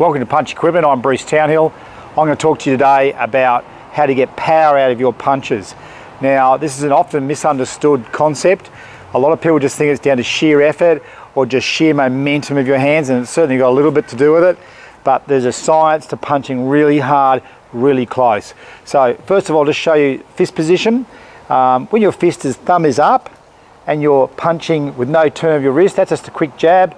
Welcome to Punch Equipment. I'm Bruce Townhill. I'm going to talk to you today about how to get power out of your punches. Now, this is an often misunderstood concept. A lot of people just think it's down to sheer effort or just sheer momentum of your hands, and it's certainly got a little bit to do with it, but there's a science to punching really hard, really close. So first of all, just show you fist position. When your thumb is up and you're punching with no turn of your wrist, that's just a quick jab.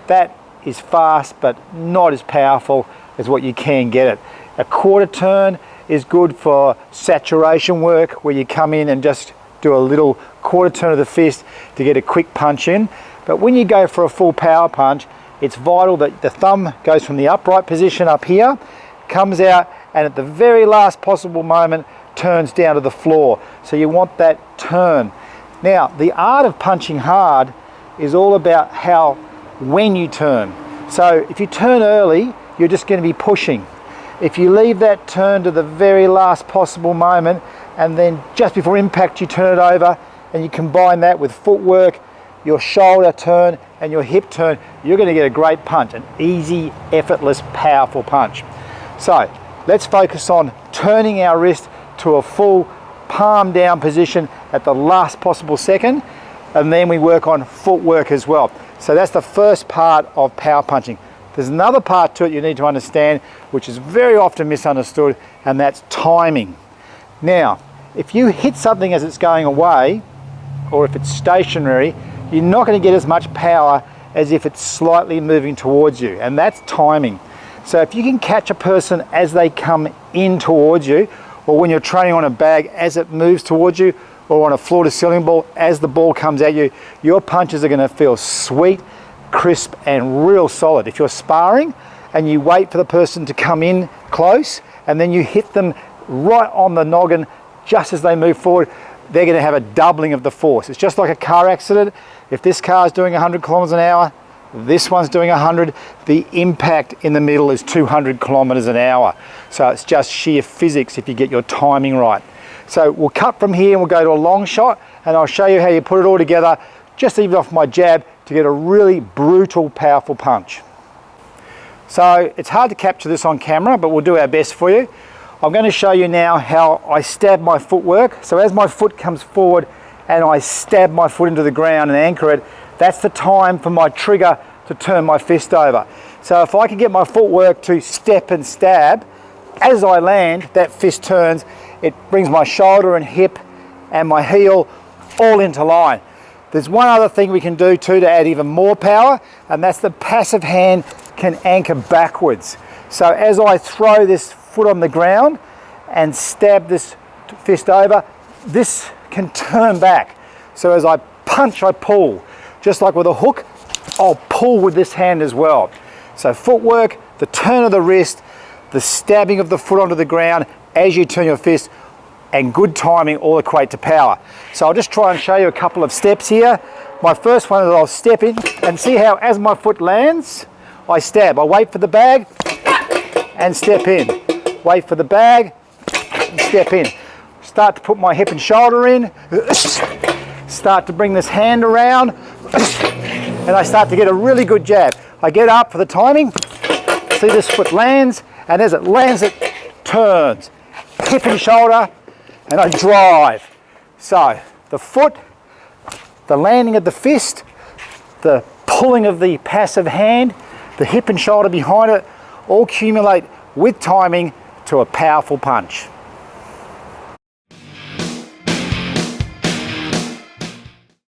That is fast but not as powerful as what you can get it. A quarter turn is good for saturation work, where you come in and just do a little quarter turn of the fist to get a quick punch in. But when you go for a full power punch, it's vital that the thumb goes from the upright position up here, comes out, and at the very last possible moment turns down to the floor. So you want that turn. Now, the art of punching hard is all about when you turn. So if you turn early, you're just going to be pushing. If you leave that turn to the very last possible moment, and then just before impact you turn it over, and you combine that with footwork, your shoulder turn and your hip turn, you're going to get a great punch, an easy, effortless, powerful punch. So let's focus on turning our wrist to a full palm down position at the last possible second, and then we work on footwork as well. So that's the first part of power punching. There's another part to it you need to understand, which is very often misunderstood, and that's timing. Now, if you hit something as it's going away, or if it's stationary, you're not going to get as much power as if it's slightly moving towards you, and that's timing. So if you can catch a person as they come in towards you, or when you're training on a bag as it moves towards you, or on a floor-to-ceiling ball as the ball comes at you, your punches are going to feel sweet, crisp, and real solid. If you're sparring and you wait for the person to come in close and then you hit them right on the noggin just as they move forward, they're going to have a doubling of the force. It's just like a car accident. If this car is doing 100 kilometers an hour, this one's doing 100, the impact in the middle is 200 kilometers an hour. So it's just sheer physics if you get your timing right. So we'll cut from here and we'll go to a long shot, and I'll show you how you put it all together, just even off my jab, to get a really brutal, powerful punch. So it's hard to capture this on camera, but we'll do our best for you. I'm going to show you now how I stab my footwork. So as my foot comes forward and I stab my foot into the ground and anchor it, that's the time for my trigger to turn my fist over. So if I can get my footwork to step and stab, as I land, that fist turns, it brings my shoulder and hip and my heel all into line. There's one other thing we can do too to add even more power, and that's the passive hand can anchor backwards. So as I throw this foot on the ground and stab this fist over, this can turn back. So as I punch, I pull. Just like with a hook, I'll pull with this hand as well. So footwork, the turn of the wrist, the stabbing of the foot onto the ground as you turn your fist, and good timing all equate to power. So I'll just try and show you a couple of steps here. My first one is I'll step in and see how as my foot lands, I stab. I wait for the bag and step in. Wait for the bag and step in. Start to put my hip and shoulder in. Start to bring this hand around, and I start to get a really good jab. I get up for the timing, see this foot lands, and as it lands it turns. Hip and shoulder, and I drive. So the foot, the landing of the fist, the pulling of the passive hand, the hip and shoulder behind it, all accumulate with timing to a powerful punch.